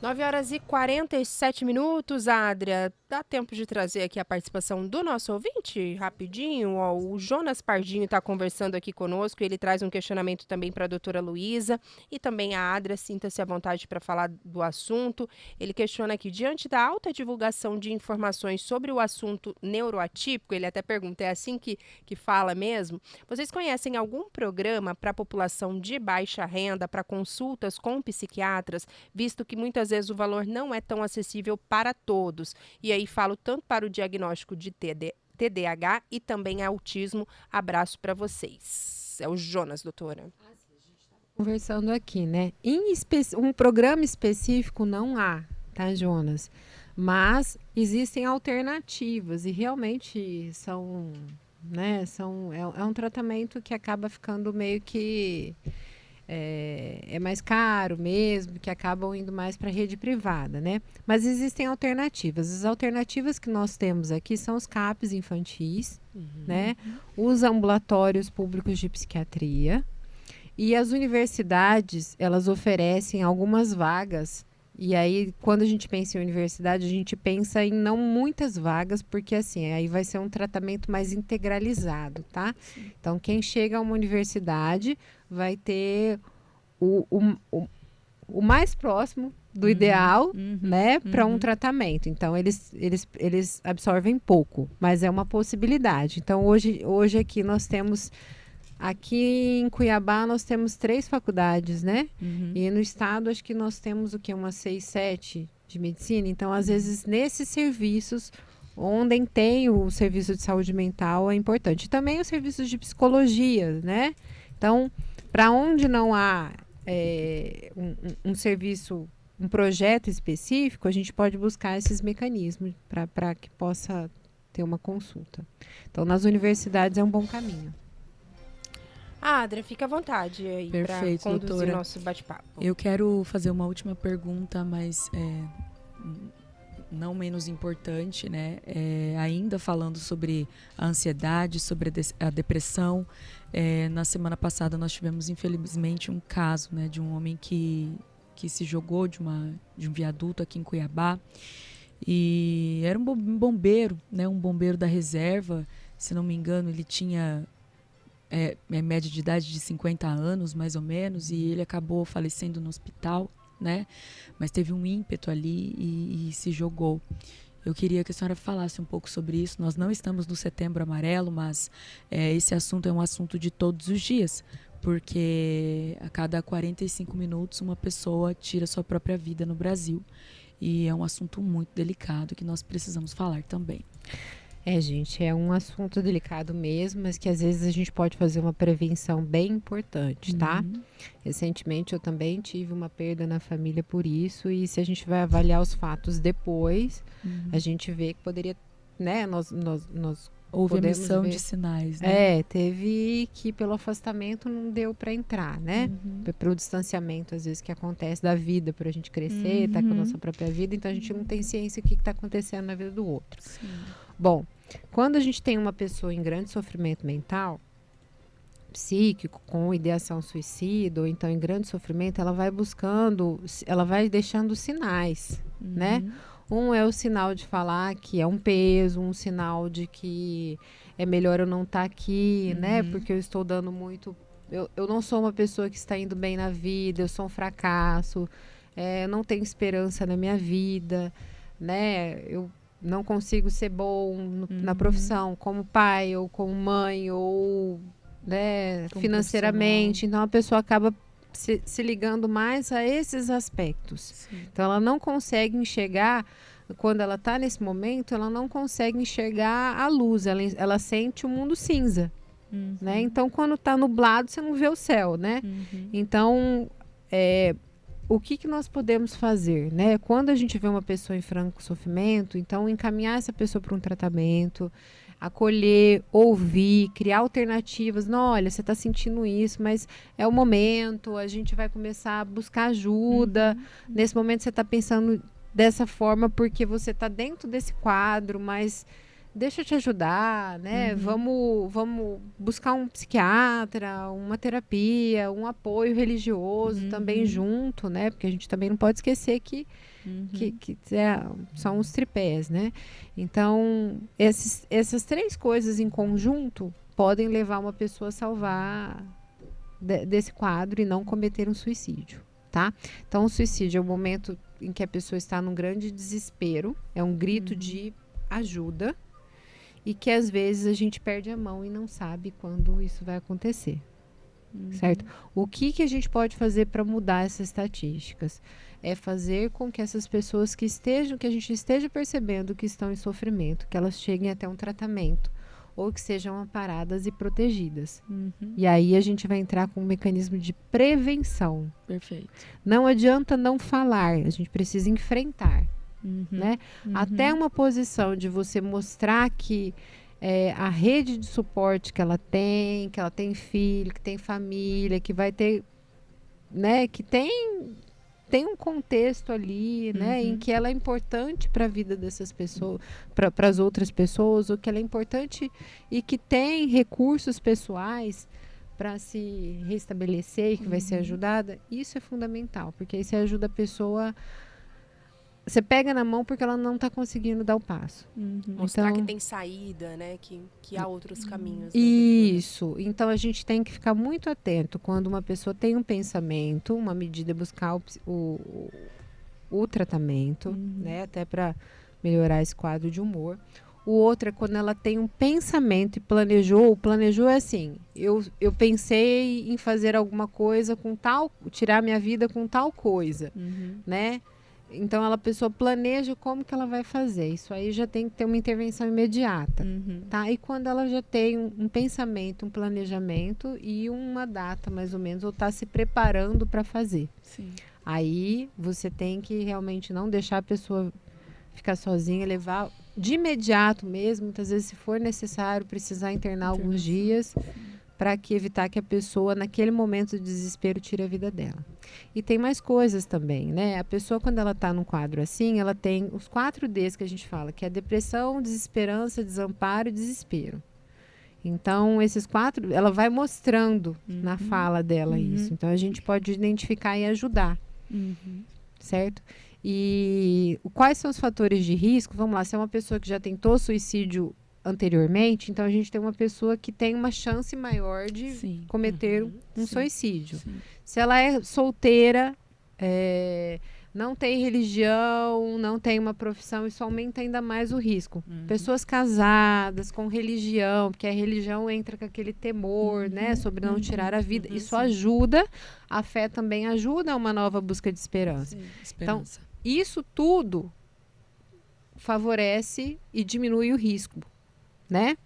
9h47, Adria. Dá tempo de trazer aqui a participação do nosso ouvinte, rapidinho. Ó, o Jonas Pardinho está conversando aqui conosco. Ele traz um questionamento também para a doutora Luísa e também a Adria. Sinta-se à vontade para falar do assunto. Ele questiona aqui, diante da alta divulgação de informações sobre o assunto neuroatípico, ele até pergunta, é assim que fala mesmo? Vocês conhecem algum programa para a população de baixa renda, para consultas com psiquiatras, visto que muitas vezes o valor não é tão acessível para todos? E aí falo tanto para o diagnóstico de TDAH e também autismo. Abraço para vocês. É o Jonas, doutora. A gente está Conversando aqui, né? Um programa específico não há, tá, Jonas? Mas existem alternativas e realmente são, né? É um tratamento que acaba ficando meio que é mais caro mesmo, que acabam indo mais para a rede privada, né? Mas existem alternativas. As alternativas que nós temos aqui são os CAPs infantis, né? Os ambulatórios públicos de psiquiatria e as universidades, elas oferecem algumas vagas. E aí, quando a gente pensa em universidade, a gente pensa em não muitas vagas, porque assim, aí vai ser um tratamento mais integralizado, tá? Sim. Então, quem chega a uma universidade vai ter o mais próximo do ideal, né, para um tratamento. Então, eles absorvem pouco, mas é uma possibilidade. Então, hoje aqui nós temos... Aqui em Cuiabá nós temos 3 faculdades, né? E no estado acho que nós temos o quê? Umas 6, 7 de medicina. Então, às vezes, nesses serviços, onde tem o serviço de saúde mental, é importante. Também os serviços de psicologia, né? Então, para onde não há um serviço, um projeto específico, a gente pode buscar esses mecanismos para que possa ter uma consulta. Então, nas universidades é um bom caminho. Adria, fica à vontade aí para conduzir doutora. Nosso bate-papo. Eu quero fazer uma última pergunta, mas não menos importante, né? Ainda falando sobre a ansiedade, sobre a depressão. Na semana passada nós tivemos, infelizmente, um caso, né, de um homem que se jogou de um viaduto aqui em Cuiabá. E era um bombeiro, né? Um bombeiro da reserva. Se não me engano, ele tinha... média de idade de 50 anos, mais ou menos, e ele acabou falecendo no hospital, né? Mas teve um ímpeto ali e se jogou. Eu queria que a senhora falasse um pouco sobre isso. Nós não estamos no Setembro Amarelo, mas esse assunto é um assunto de todos os dias, porque a cada 45 minutos uma pessoa tira sua própria vida no Brasil. E é um assunto muito delicado que nós precisamos falar também. Gente, é um assunto delicado mesmo, mas que às vezes a gente pode fazer uma prevenção bem importante, tá? Recentemente eu também tive uma perda na família por isso, e se a gente vai avaliar os fatos depois, a gente vê que poderia, né, nós houve emissão de sinais, né? Teve que pelo afastamento não deu para entrar, né? Pelo distanciamento, às vezes, que acontece da vida, por a gente crescer, tá com a nossa própria vida, então a gente não tem ciência do que está acontecendo na vida do outro. Sim. Bom, quando a gente tem uma pessoa em grande sofrimento mental, psíquico, com ideação suicida, ou então em grande sofrimento, ela vai buscando, ela vai deixando sinais, né? Um é o sinal de falar que é um peso, um sinal de que é melhor eu não estar aqui, né? Porque eu estou dando muito... Eu não sou uma pessoa que está indo bem na vida, eu sou um fracasso, eu não tenho esperança na minha vida, né? Eu não consigo ser bom na profissão, como pai, ou como mãe, ou, né, financeiramente. Então, a pessoa acaba se ligando mais a esses aspectos. Sim. Então, ela não consegue enxergar, quando ela está nesse momento, ela não consegue enxergar a luz, ela sente o mundo cinza. Né? Então, quando está nublado, você não vê o céu, né? Então, o que nós podemos fazer, né? Quando a gente vê uma pessoa em franco sofrimento, então encaminhar essa pessoa para um tratamento, acolher, ouvir, criar alternativas. Não, olha, você está sentindo isso, mas é o momento, a gente vai começar a buscar ajuda. Nesse momento você está pensando dessa forma porque você está dentro desse quadro, mas deixa eu te ajudar, né? Vamos buscar um psiquiatra, uma terapia, um apoio religioso também junto, né? Porque a gente também não pode esquecer que são os tripés, né? Então, essas 3 coisas em conjunto podem levar uma pessoa a salvar desse quadro e não cometer um suicídio, tá? Então, o suicídio é o momento em que a pessoa está num grande desespero, é um grito de ajuda, e que às vezes a gente perde a mão e não sabe quando isso vai acontecer, certo? O que a gente pode fazer para mudar essas estatísticas? É fazer com que essas pessoas que a gente esteja percebendo que estão em sofrimento, que elas cheguem até um tratamento, ou que sejam amparadas e protegidas. E aí a gente vai entrar com um mecanismo de prevenção. Perfeito. Não adianta não falar, a gente precisa enfrentar. Né? Até uma posição de você mostrar que a rede de suporte que ela tem filho, que tem família, que vai ter, né, que tem um contexto ali, né, em que ela é importante para a vida dessas pessoas, para as outras pessoas, ou que ela é importante e que tem recursos pessoais para se restabelecer e que vai ser ajudada. Isso é fundamental, porque aí você ajuda a pessoa. Você pega na mão porque ela não está conseguindo dar o passo. Mostrar que tem saída, né? Que há outros caminhos. Isso. Então, a gente tem que ficar muito atento quando uma pessoa tem um pensamento, uma medida, buscar o tratamento, né? Até para melhorar esse quadro de humor. O outro é quando ela tem um pensamento e planejou. O planejou é assim, eu pensei em fazer alguma coisa com tal, tirar minha vida com tal coisa, né? Então, a pessoa planeja como que ela vai fazer. Isso aí já tem que ter uma intervenção imediata. Tá? E quando ela já tem um pensamento, um planejamento e uma data, mais ou menos, ou está se preparando para fazer. Sim. Aí, você tem que realmente não deixar a pessoa ficar sozinha, levar de imediato mesmo, muitas vezes, se for necessário, precisar internar alguns dias, para evitar que a pessoa, naquele momento de desespero, tire a vida dela. E tem mais coisas também, né? A pessoa, quando ela está num quadro assim, ela tem os 4 Ds que a gente fala, que é depressão, desesperança, desamparo e desespero. Então, esses 4, ela vai mostrando na fala dela isso. Então, a gente pode identificar e ajudar, certo? E quais são os fatores de risco? Vamos lá, se é uma pessoa que já tentou suicídio anteriormente, então a gente tem uma pessoa que tem uma chance maior de cometer um suicídio. Se ela é solteira, não tem religião, não tem uma profissão, isso aumenta ainda mais o risco. Pessoas casadas com religião, porque a religião entra com aquele temor, né, sobre não tirar a vida. Isso ajuda, a fé também ajuda a uma nova busca de esperança. Então, isso tudo favorece e diminui o risco, né?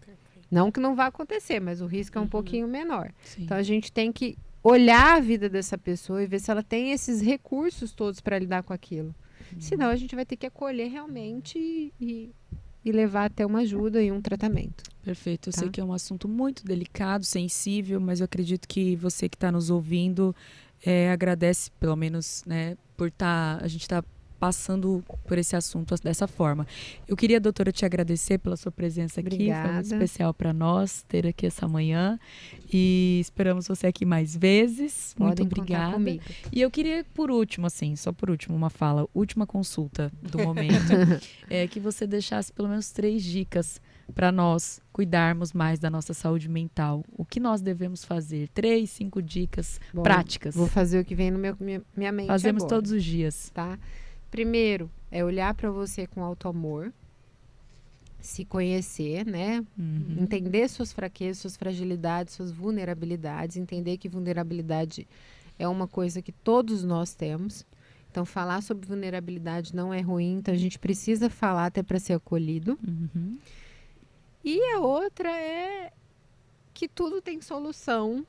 Não que não vá acontecer, mas o risco é um pouquinho menor. Então, a gente tem que olhar a vida dessa pessoa e ver se ela tem esses recursos todos para lidar com aquilo. Senão, a gente vai ter que acolher realmente e levar até uma ajuda e um tratamento. Perfeito. Eu sei que é um assunto muito delicado, sensível, mas eu acredito que você que está nos ouvindo agradece, pelo menos, né, por a gente estar passando por esse assunto dessa forma. Eu queria, doutora, te agradecer pela sua presença aqui. Obrigada. Foi muito especial para nós ter aqui essa manhã e esperamos você aqui mais vezes. Muito obrigada. Comigo. E eu queria, por último, assim, só por último, uma fala, última consulta do momento, que você deixasse pelo menos 3 dicas para nós cuidarmos mais da nossa saúde mental. O que nós devemos fazer? 3, 5 dicas práticas. Vou fazer o que vem no minha mente Fazemos agora, todos os dias. Tá? Primeiro, é olhar para você com auto-amor, se conhecer, né? Entender suas fraquezas, suas fragilidades, suas vulnerabilidades, entender que vulnerabilidade é uma coisa que todos nós temos. Então, falar sobre vulnerabilidade não é ruim, então a gente precisa falar até para ser acolhido. E a outra é que tudo tem solução,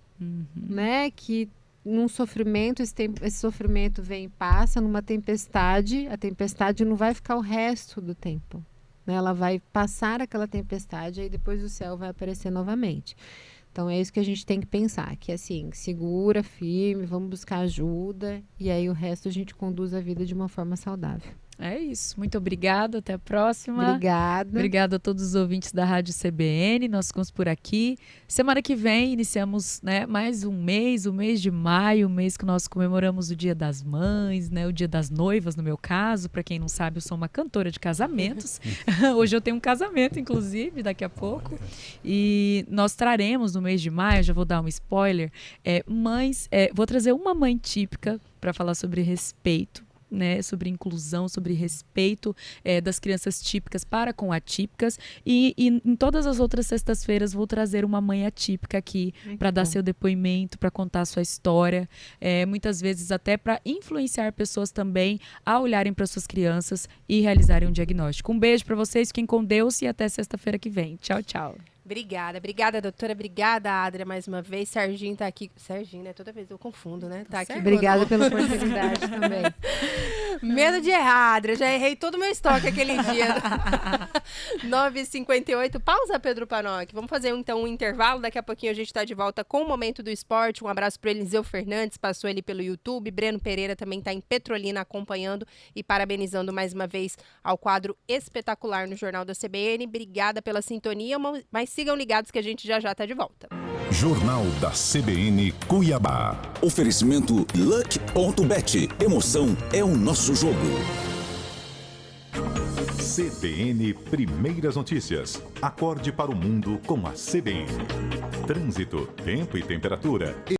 né? Que num sofrimento, esse sofrimento vem e passa, numa tempestade, a tempestade não vai ficar o resto do tempo, né? Ela vai passar aquela tempestade, aí depois o céu vai aparecer novamente. Então, é isso que a gente tem que pensar, que assim, segura, firme, vamos buscar ajuda, e aí o resto a gente conduz a vida de uma forma saudável. É isso. Muito obrigada. Até a próxima. Obrigada. Obrigada a todos os ouvintes da Rádio CBN. Nós ficamos por aqui. Semana que vem iniciamos, né, mais um mês, o mês de maio, o mês que nós comemoramos o Dia das Mães, né, o Dia das Noivas, no meu caso. Para quem não sabe, eu sou uma cantora de casamentos. Hoje eu tenho um casamento, inclusive, daqui a pouco. E nós traremos no mês de maio, já vou dar um spoiler, vou trazer uma mãe típica para falar sobre respeito, né, sobre inclusão, sobre respeito das crianças típicas para com atípicas e em todas as outras sextas-feiras vou trazer uma mãe atípica aqui para dar seu depoimento, para contar a sua história, muitas vezes até para influenciar pessoas também a olharem para suas crianças e realizarem um diagnóstico. Um beijo para vocês, fiquem com Deus e até sexta-feira que vem. Tchau, tchau. Obrigada, doutora. Obrigada, Adria, mais uma vez. Serginho tá aqui. Serginho, né? Toda vez eu confundo, né? Tá aqui. Obrigada pela oportunidade também. Medo de errar, Adria. Já errei todo o meu estoque aquele dia. 9h58. Pausa, Pedro Panoc. Vamos fazer então um intervalo. Daqui a pouquinho a gente tá de volta com o Momento do Esporte. Um abraço pro Eliseu Fernandes, passou ele pelo YouTube. Breno Pereira também tá em Petrolina acompanhando e parabenizando mais uma vez ao quadro espetacular no Jornal da CBN. Obrigada pela sintonia, mas sigam ligados que a gente já tá de volta. Jornal da CBN Cuiabá. Oferecimento Luck.bet. Emoção é o nosso jogo. CBN Primeiras Notícias. Acorde para o mundo com a CBN. Trânsito, tempo e temperatura.